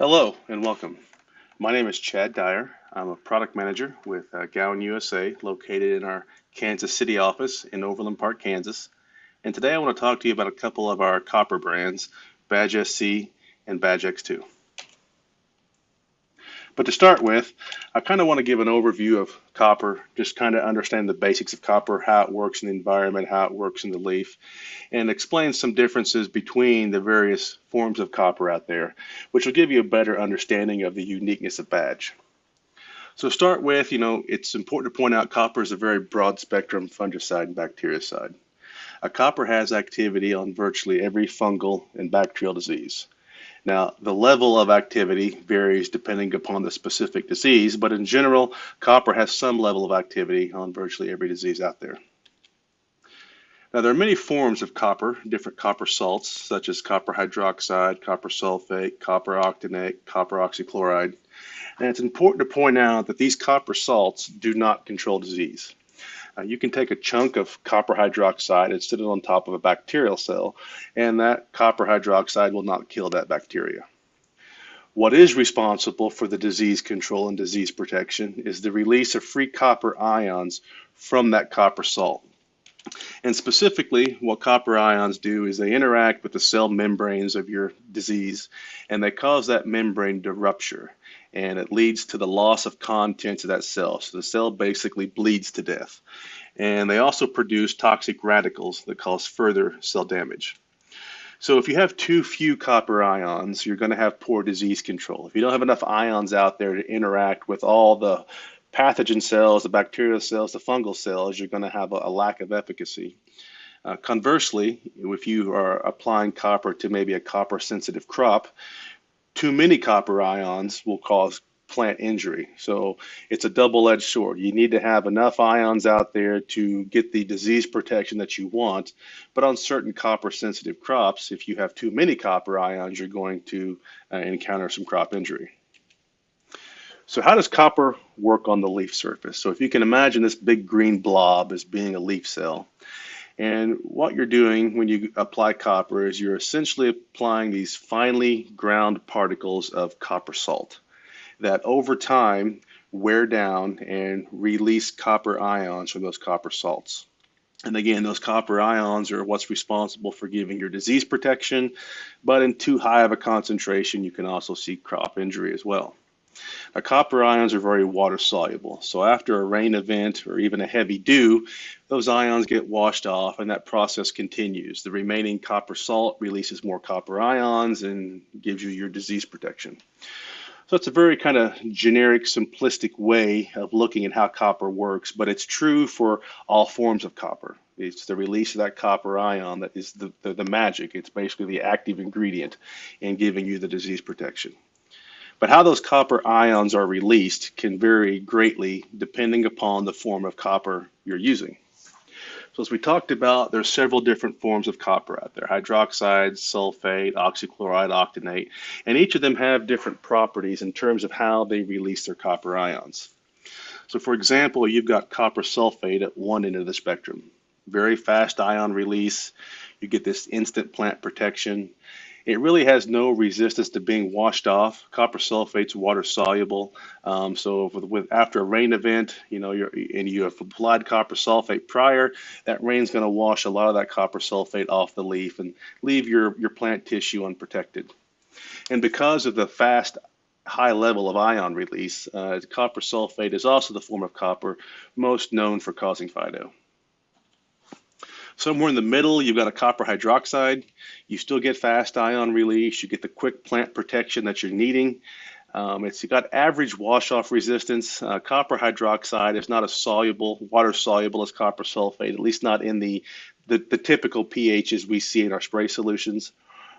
Hello and welcome. My name is Chad Dyer. I'm a product manager with Gowan USA, located in our Kansas City office in Overland Park, Kansas. And today I want to talk to you about a couple of our copper brands, Badge SC and Badge X2. But to start with, I kind of want to give an overview of copper, just kind of understand the basics of copper, how it works in the environment, how it works in the leaf, and explain some differences between the various forms of copper out there, which will give you a better understanding of the uniqueness of Badge. So start with, it's important to point out copper is a very broad spectrum fungicide and bactericide. Copper has activity on virtually every fungal and bacterial disease. Now, the level of activity varies depending upon the specific disease, but in general, copper has some level of activity on virtually every disease out there. Now, there are many forms of copper, different copper salts, such as copper hydroxide, copper sulfate, copper octanate, copper oxychloride. And it's important to point out that these copper salts do not control disease. You can take a chunk of copper hydroxide and sit it on top of a bacterial cell, and that copper hydroxide will not kill that bacteria. What is responsible for the disease control and disease protection is the release of free copper ions from that copper salt. And specifically, what copper ions do is they interact with the cell membranes of your disease, and they cause that membrane to rupture, and it leads to the loss of contents of that cell. So the cell basically bleeds to death. And they also produce toxic radicals that cause further cell damage. So if you have too few copper ions, you're going to have poor disease control. If you don't have enough ions out there to interact with all the pathogen cells, the bacterial cells, the fungal cells, you're going to have a lack of efficacy. Conversely, if you are applying copper to maybe a copper sensitive crop, too many copper ions will cause plant injury. So it's a double-edged sword. You need to have enough ions out there to get the disease protection that you want, but on certain copper sensitive crops, if you have too many copper ions, you're going to encounter some crop injury. So how does copper work on the leaf surface? So if you can imagine this big green blob as being a leaf cell, and what you're doing when you apply copper is you're essentially applying these finely ground particles of copper salt that over time wear down and release copper ions from those copper salts. And again, those copper ions are what's responsible for giving your disease protection, but in too high of a concentration, you can also see crop injury as well. Now, copper ions are very water soluble, so after a rain event or even a heavy dew, those ions get washed off and that process continues. The remaining copper salt releases more copper ions and gives you your disease protection. So it's a very kind of generic, simplistic way of looking at how copper works, but it's true for all forms of copper. It's the release of that copper ion that is the magic. It's basically the active ingredient in giving you the disease protection. But how those copper ions are released can vary greatly depending upon the form of copper you're using. So as we talked about, there's several different forms of copper out there: hydroxide, sulfate, oxychloride, octanate, and each of them have different properties in terms of how they release their copper ions. So for example, you've got copper sulfate at one end of the spectrum. Very fast ion release, you get this instant plant protection. It really has no resistance to being washed off. Copper sulfate's water soluble, so after a rain event, you have applied copper sulfate prior, that rain's going to wash a lot of that copper sulfate off the leaf and leave your plant tissue unprotected. And because of the fast high level of ion release, copper sulfate is also the form of copper most known for causing phyto. Somewhere in the middle, you've got a copper hydroxide. You still get fast ion release. You get the quick plant protection that you're needing. It's got average wash-off resistance. Copper hydroxide is not as water soluble as copper sulfate, at least not in the typical pHs we see in our spray solutions.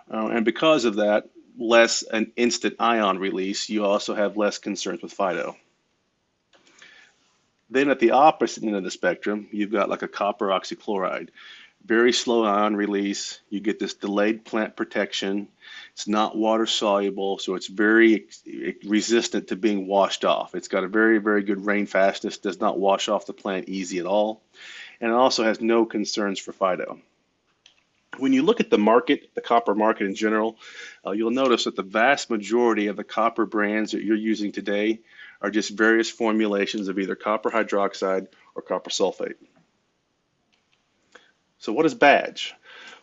And because of that, less an instant ion release, you also have less concerns with phyto. Then at the opposite end of the spectrum, you've got like a copper oxychloride. Very slow ion release. You get this delayed plant protection. It's not water soluble, so it's very resistant to being washed off. It's got a very, very good rain fastness, does not wash off the plant easy at all, and it also has no concerns for phyto. When you look at the market, the copper market in general, you'll notice that the vast majority of the copper brands that you're using today are just various formulations of either copper hydroxide or copper sulfate. So what is badge?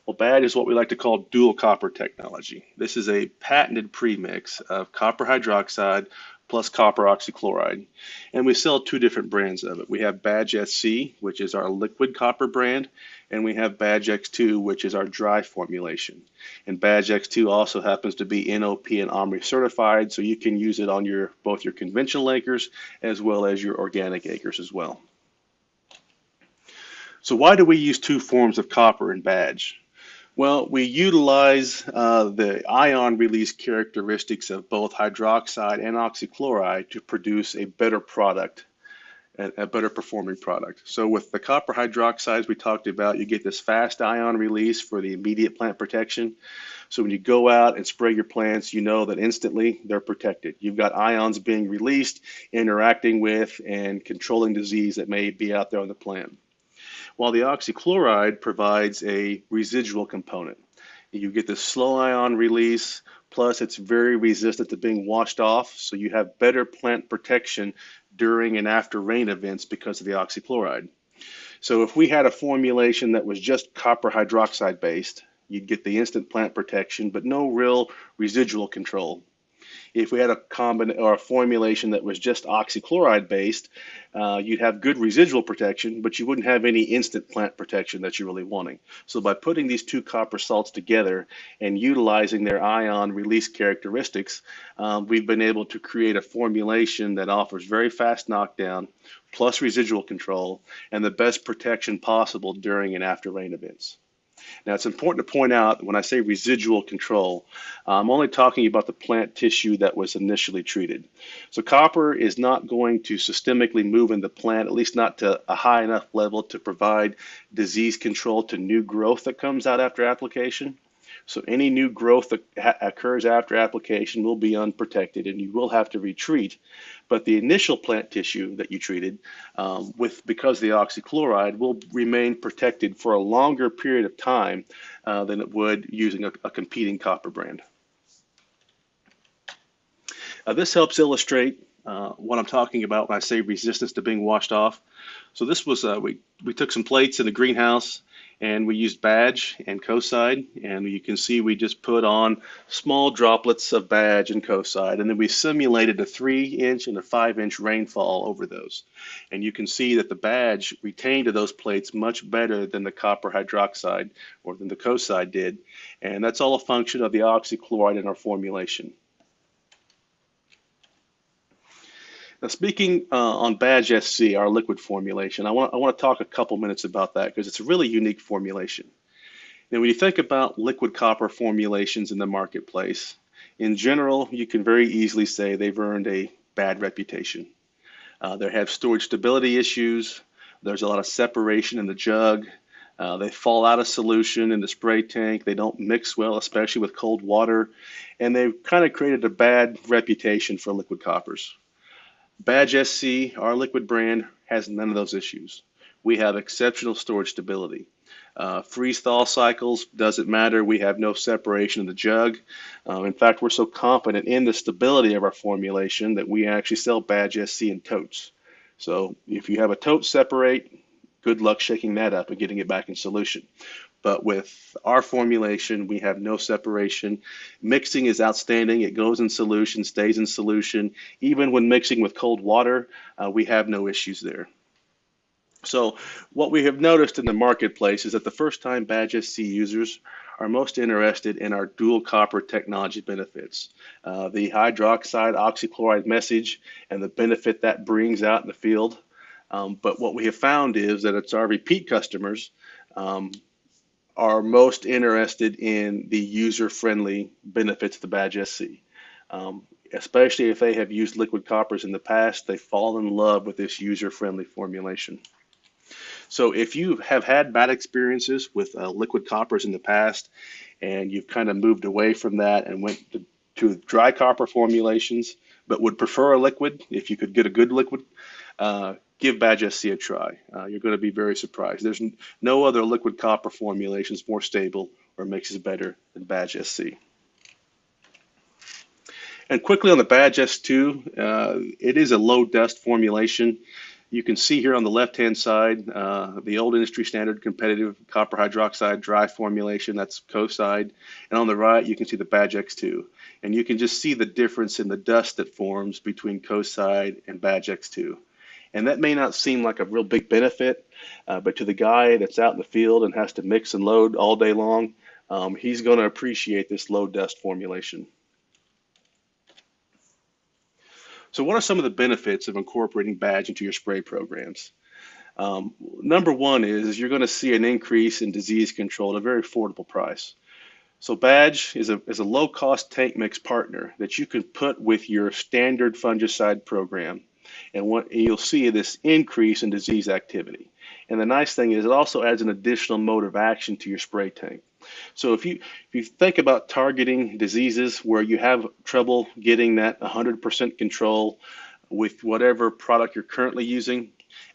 Well, badge is what we like to call dual copper technology. This is a patented premix of copper hydroxide plus copper oxychloride. And we sell two different brands of it. We have Badge SC, which is our liquid copper brand, and we have Badge X2, which is our dry formulation. And Badge X2 also happens to be NOP and OMRI certified, so you can use it on both your conventional acres as well as your organic acres as well. So why do we use two forms of copper in badge? Well, we utilize the ion release characteristics of both hydroxide and oxychloride to produce a better product, a better performing product. So with the copper hydroxides we talked about, you get this fast ion release for the immediate plant protection. So when you go out and spray your plants, you know that instantly they're protected. You've got ions being released, interacting with, and controlling disease that may be out there on the plant. While the oxychloride provides a residual component. You get this slow ion release, plus it's very resistant to being washed off, so you have better plant protection during and after rain events because of the oxychloride. So if we had a formulation that was just copper hydroxide based, you'd get the instant plant protection, but no real residual control. If we had a formulation that was just oxychloride based, you'd have good residual protection, but you wouldn't have any instant plant protection that you're really wanting. So by putting these two copper salts together and utilizing their ion release characteristics, we've been able to create a formulation that offers very fast knockdown, plus residual control, and the best protection possible during and after rain events. Now, it's important to point out when I say residual control, I'm only talking about the plant tissue that was initially treated. So copper is not going to systemically move in the plant, at least not to a high enough level to provide disease control to new growth that comes out after application. So any new growth that occurs after application will be unprotected and you will have to retreat. But the initial plant tissue that you treated because of the oxychloride will remain protected for a longer period of time than it would using a competing copper brand. This helps illustrate what I'm talking about when I say resistance to being washed off. So this was, we took some plates in the greenhouse and we used badge and coside, and you can see we just put on small droplets of badge and coside, and then we simulated a 3-inch and a 5-inch rainfall over those. And you can see that the badge retained to those plates much better than the copper hydroxide or than the coside did, and that's all a function of the oxychloride in our formulation. Now, speaking on Badge SC, our liquid formulation, I want to talk a couple minutes about that because it's a really unique formulation. Now, when you think about liquid copper formulations in the marketplace, in general, you can very easily say they've earned a bad reputation. They have storage stability issues. There's a lot of separation in the jug. They fall out of solution in the spray tank. They don't mix well, especially with cold water. And they've kind of created a bad reputation for liquid coppers. Badge SC, our liquid brand, has none of those issues. We have exceptional storage stability. Freeze-thaw cycles, doesn't matter. We have no separation in the jug. In fact, we're so confident in the stability of our formulation that we actually sell Badge SC in totes. So if you have a tote separate, good luck shaking that up and getting it back in solution. But with our formulation, we have no separation. Mixing is outstanding. It goes in solution, stays in solution. Even when mixing with cold water, we have no issues there. So what we have noticed in the marketplace is that the first-time Badge SC users are most interested in our dual copper technology benefits. The hydroxide oxychloride message and the benefit that brings out in the field. But what we have found is that it's our repeat customers are most interested in the user-friendly benefits of the Badge SC. Especially if they have used liquid coppers in the past, they fall in love with this user-friendly formulation. So if you have had bad experiences with liquid coppers in the past and you've kind of moved away from that and went to dry copper formulations, but would prefer a liquid if you could get a good liquid, give give badge SC a try. You're going to be very surprised. There's no other liquid copper formulations more stable or mixes better than badge SC. And quickly on the badge S2, it is a low dust formulation. You can see here on the left-hand side, the old industry standard competitive copper hydroxide dry formulation, that's Coside. And on the right, you can see the badge X2. And you can just see the difference in the dust that forms between Coside and badge X2. And that may not seem like a real big benefit, but to the guy that's out in the field and has to mix and load all day long, he's going to appreciate this low dust formulation. So what are some of the benefits of incorporating badge into your spray programs? Number one is you're going to see an increase in disease control at a very affordable price. So badge is a low-cost tank mix partner that you can put with your standard fungicide program. And what you'll see this increase in disease activity. And the nice thing is it also adds an additional mode of action to your spray tank. So if you think about targeting diseases where you have trouble getting that 100% control with whatever product you're currently using,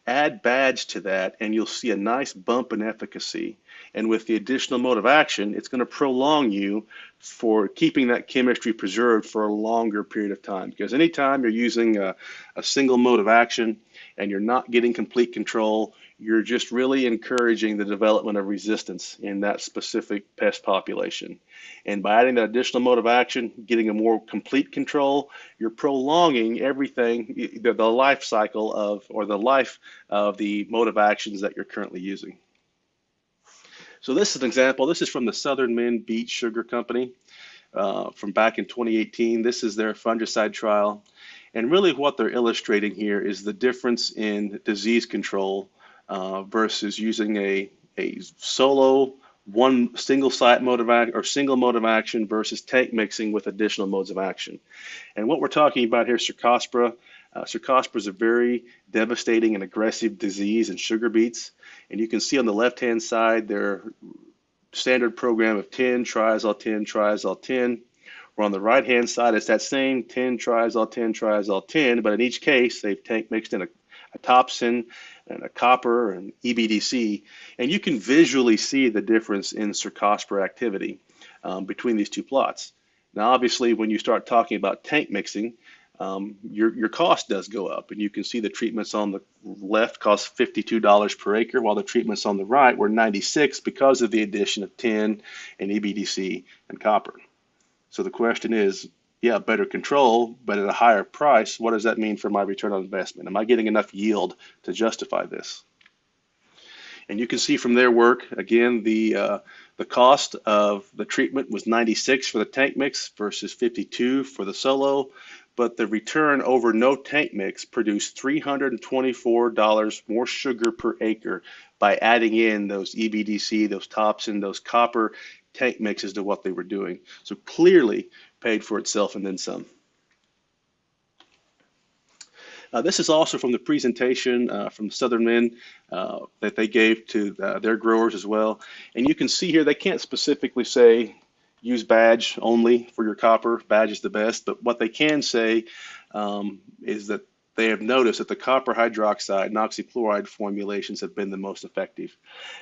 add badge to that and you'll see a nice bump in efficacy. And with the additional mode of action, it's going to prolong you for keeping that chemistry preserved for a longer period of time. Because anytime you're using a single mode of action and you're not getting complete control, you're just really encouraging the development of resistance in that specific pest population. And by adding that additional mode of action, getting a more complete control, you're prolonging everything, the life cycle of, or the life of the mode of actions that you're currently using. So this is an example. This is from the Southern Mint Beet Sugar Company from back in 2018. This is their fungicide trial. And really what they're illustrating here is the difference in disease control versus using a solo single site mode of action or single mode of action versus tank mixing with additional modes of action. And what we're talking about here is Cercospora. Cercospora is a very devastating and aggressive disease in sugar beets. And you can see on the left-hand side their standard program of 10, triazole 10, triazole 10. Where on the right-hand side, it's that same 10, triazole 10, triazole 10, but in each case, they've tank mixed in a Topsin and a copper and EBDC. And you can visually see the difference in Cercospora activity between these two plots. Now, obviously, when you start talking about tank mixing, your cost does go up, and you can see the treatments on the left cost $52 per acre, while the treatments on the right were $96 because of the addition of tin and EBDC and copper. So the question is, yeah, better control, but at a higher price, what does that mean for my return on investment? Am I getting enough yield to justify this? And you can see from their work, again, the cost of the treatment was $96 for the tank mix versus $52 for the solo. But the return over no tank mix produced $324 more sugar per acre by adding in those EBDC, those Topsin, those copper tank mixes to what they were doing. So clearly paid for itself and then some. This is also from the presentation from Southern Mint that they gave to their growers as well. And you can see here they can't specifically say use badge only for your copper. Badge is the best, but what they can say is that they have noticed that the copper hydroxide and oxychloride formulations have been the most effective.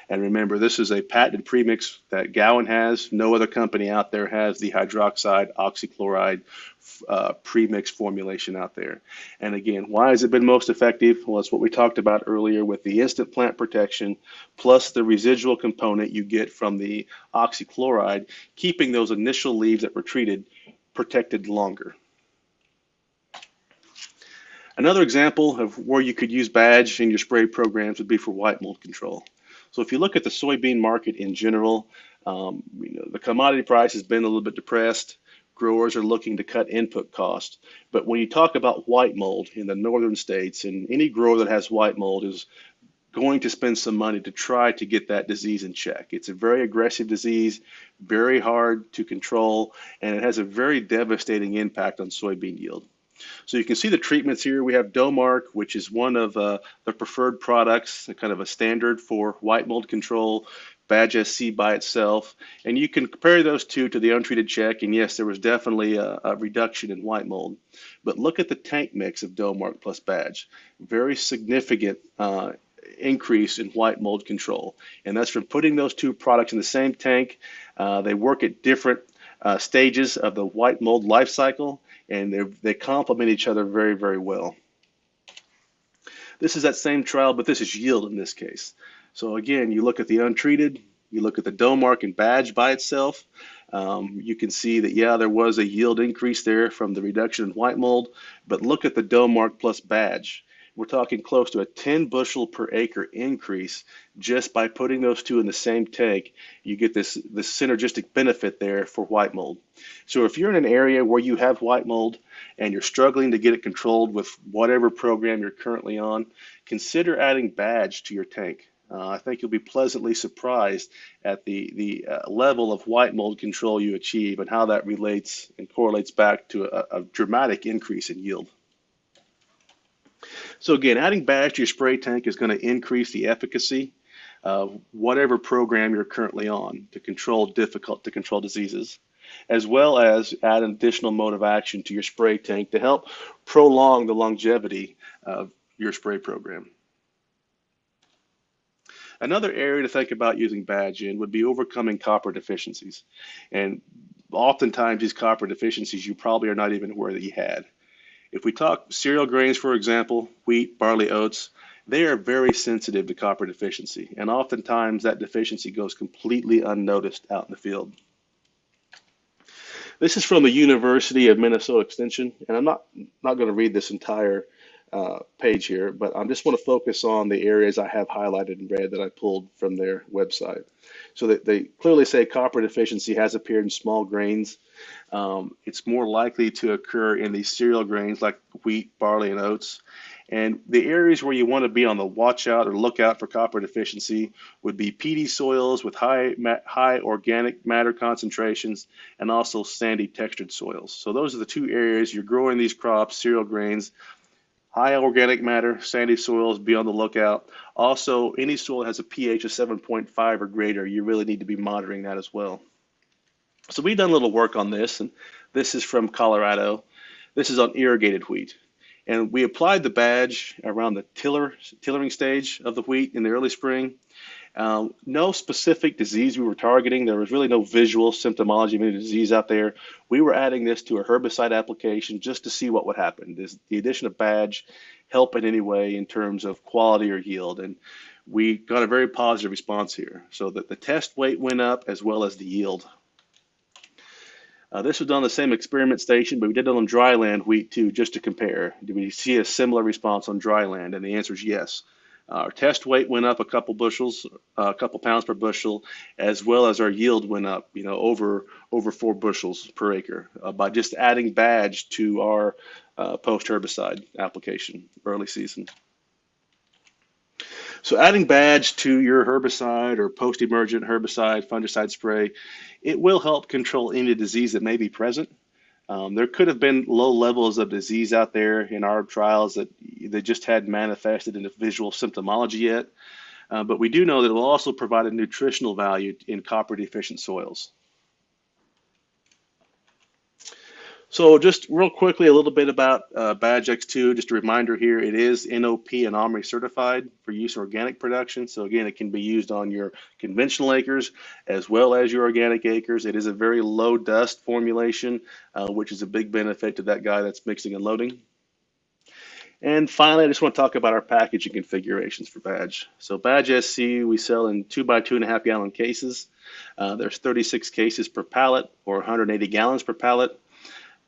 And remember, this is a patented premix that Gowan has. No other company out there has the hydroxide oxychloride premix formulation out there. And again, why has it been most effective? Well, it's what we talked about earlier with the instant plant protection plus the residual component you get from the oxychloride, keeping those initial leaves that were treated protected longer. Another example of where you could use badge in your spray programs would be for white mold control. So if you look at the soybean market in general, the commodity price has been a little bit depressed. Growers are looking to cut input costs. But when you talk about white mold in the northern states, and any grower that has white mold is going to spend some money to try to get that disease in check. It's a very aggressive disease, very hard to control, and it has a very devastating impact on soybean yield. So you can see the treatments here. We have Domark, which is one of the preferred products, kind of a standard for white mold control. Badge SC by itself, and you can compare those two to the untreated check, and yes, there was definitely a reduction in white mold. But look at the tank mix of Domark plus Badge. Very significant increase in white mold control, and that's from putting those two products in the same tank. They work at different stages of the white mold life cycle, and they complement each other very, very well. This is that same trial, but this is yield in this case. So again, you look at the untreated, you look at the Domark and Badge by itself. You can see that, yeah, there was a yield increase there from the reduction in white mold, but look at the Domark plus Badge. We're talking close to a 10 bushel per acre increase just by putting those two in the same tank. You get this synergistic benefit there for white mold. So if you're in an area where you have white mold and you're struggling to get it controlled with whatever program you're currently on, consider adding Badge to your tank. I think you'll be pleasantly surprised at the level of white mold control you achieve and how that relates and correlates back to a dramatic increase in yield. So again, adding Badge to your spray tank is going to increase the efficacy of whatever program you're currently on to control difficult to control diseases, as well as add an additional mode of action to your spray tank to help prolong the longevity of your spray program. Another area to think about using Badge in would be overcoming copper deficiencies. And oftentimes these copper deficiencies you probably are not even aware that you had. If we talk cereal grains, for example, wheat, barley, oats, they are very sensitive to copper deficiency, and oftentimes that deficiency goes completely unnoticed out in the field. This is from the University of Minnesota Extension, and I'm not going to read this entire page here, but I just want to focus on the areas I have highlighted in red that I pulled from their website. So that they clearly say copper deficiency has appeared in small grains. It's more likely to occur in these cereal grains like wheat, barley, and oats. And the areas where you want to be on the watch out or look out for copper deficiency would be peaty soils with high organic matter concentrations and also sandy textured soils. So those are the two areas you're growing these crops, cereal grains. High organic matter, sandy soils, be on the lookout. Also, any soil that has a pH of 7.5 or greater, you really need to be monitoring that as well. So we've done a little work on this, and this is from Colorado. This is on irrigated wheat. And we applied the Badge around the tillering stage of the wheat in the early spring. No specific disease we were targeting. There was really no visual symptomology of any disease out there. We were adding this to a herbicide application just to see what would happen. Does the addition of Badge help in any way in terms of quality or yield? And we got a very positive response here. So that the test weight went up as well as the yield. This was done on the same experiment station, but we did it on dryland wheat too, just to compare. Did we see a similar response on dryland? And the answer is yes. Our test weight went up a couple pounds per bushel, as well as our yield went up, over 4 bushels per acre by just adding Badge to our post-herbicide application early season. So adding Badge to your herbicide or post-emergent herbicide, fungicide spray, it will help control any disease that may be present. There could have been low levels of disease out there in our trials that they just hadn't manifested into visual symptomology yet. But we do know that it will also provide a nutritional value in copper deficient soils. So just real quickly, a little bit about Badge X2. Just a reminder here, it is NOP and OMRI certified for use in organic production. So again, it can be used on your conventional acres as well as your organic acres. It is a very low dust formulation, which is a big benefit to that guy that's mixing and loading. And finally, I just want to talk about our packaging configurations for Badge. So Badge SC, we sell in 2 by 2.5 gallon cases. There's 36 cases per pallet or 180 gallons per pallet.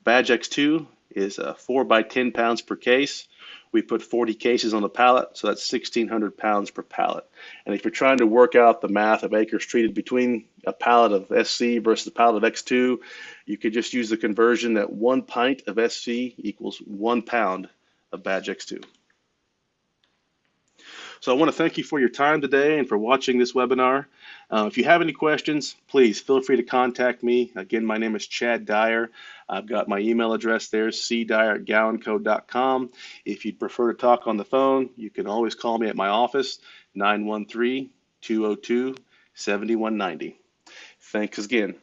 Badge X2 is 4 by 10 pounds per case. We put 40 cases on the pallet, so that's 1,600 pounds per pallet. And if you're trying to work out the math of acres treated between a pallet of SC versus a pallet of X2, you could just use the conversion that 1 pint of SC equals 1 pound of Badge X2. So I want to thank you for your time today and for watching this webinar. If you have any questions, please feel free to contact me. Again, my name is Chad Dyer. I've got my email address there, cdyer@gallonco.com. If you'd prefer to talk on the phone, you can always call me at my office, 913-202-9999. 7190. Thanks again.